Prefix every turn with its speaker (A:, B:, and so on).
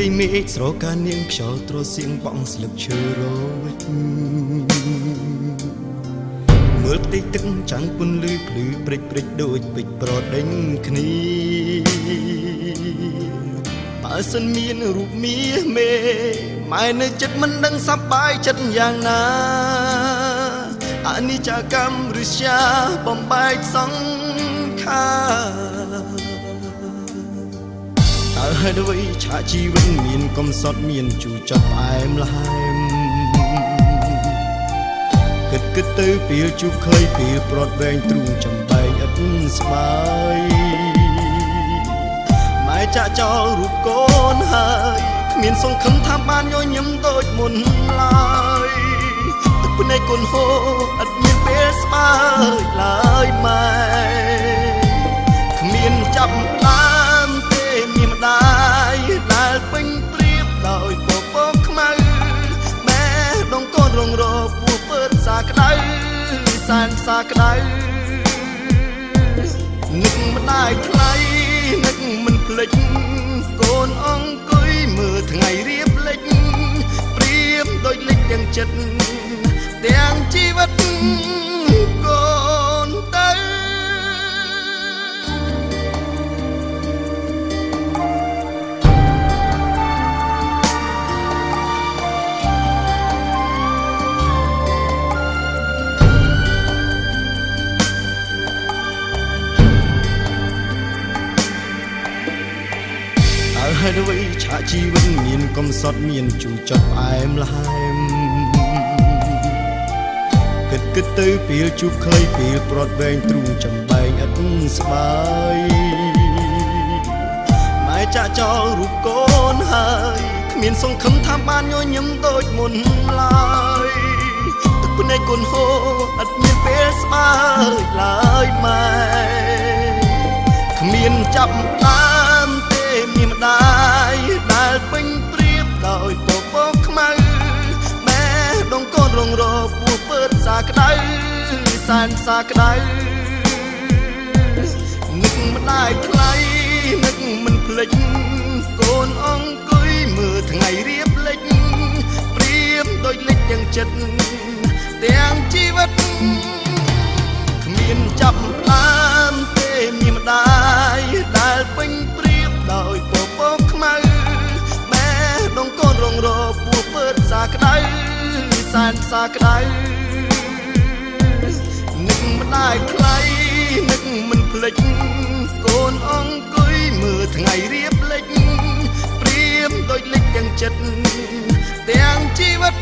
A: ទីមេឃស្រកានាងខ្យល់ទ្រសៀងបងស្លឹកឈើរវិចមើលផ្ទៃទឹកចាំងពន្លឺភ្លឺព្រិចព្រិចដូចពេជ្រប្រដេញគ្នាបើសិនមានរូបមាសមេម៉ែនៅចិត្តមិនដឹងសប្បាយចិត្តយ៉ាងណាអនិច្ចំកម្មឬជាបំបែកសង្ខារតើហេតុអ្វីឆាកជីវិតមានកំសត់មានជូរចត់ផ្អែមល្ហែមគិតទៅពេលជួបឃើញពេលប្រត់វែងទ្រូងចំបែកឥតស្បាយម៉ែចាក់ចោលរូបកូនហើយគ្មានសង្ឃឹមថាបានញញឹមដូចមុនឡើយទឹកភ្នែកកូនហូរឥតមានពេលស្បើយឡើយម៉ែគ្មានចាប់ដើមទេមានម្ដាយដែលពេញព្រៀបដោយពពកខ្មៅម៉ែដងកូនរងរពោះពើសាក្ដៅសែនសាក្ដៅនឹកម្ដាយថ្លៃនឹកមិនភ្លេចកូនអង្គុយមើលថ្ងៃរៀបលិចព្រៀបដូចលិចទាំងចិត្តទាំងជីវិតកូនទៅហេតុអ្វីឆាកជីវិតមានកំសត់មានជូរចត់ផ្អែមល្ហែមគិតទៅពេលជួបឃើញពេលប្រត់វែងទ្រូងចំបែកឥតស្បាយម៉ែចាក់ចោលរូបកូនហើយគ្មានសង្ឃឹមថាបានញញឹមដូចមុនឡើយទឹកភ្នែកកូនហូរឥតមានពេលស្បើយឡើយម៉ែគ្មានចាប់ដើមមានម្ដាយដែលពេញព្រៀបដោយពពកខ្មៅម៉ែដងកូនរងរពោះពើសាក្ដៅសែនសាក្ដៅនឹកម្ដាយថ្លៃនឹកមិនភ្លេចកូនអង្គុយមើលថ្ងៃរៀបលិចព្រៀបដូចលិចទាំងចិត្តទាំងជីវិតគ្មានចាប់ដើមទេមានម្ដាយដែលពេញព្រៀបដោយពពកខ្មៅម៉ែដងកូនរងរពោះពើសាក្ដៅសែនសាក្ដៅនឹកម្ដាយថ្លៃនឹកមិនភ្លេចកូនអង្គុយមើលថ្ងៃរៀបលិចព្រៀបដូចលិចទាំងចិត្តទាំងជីវិត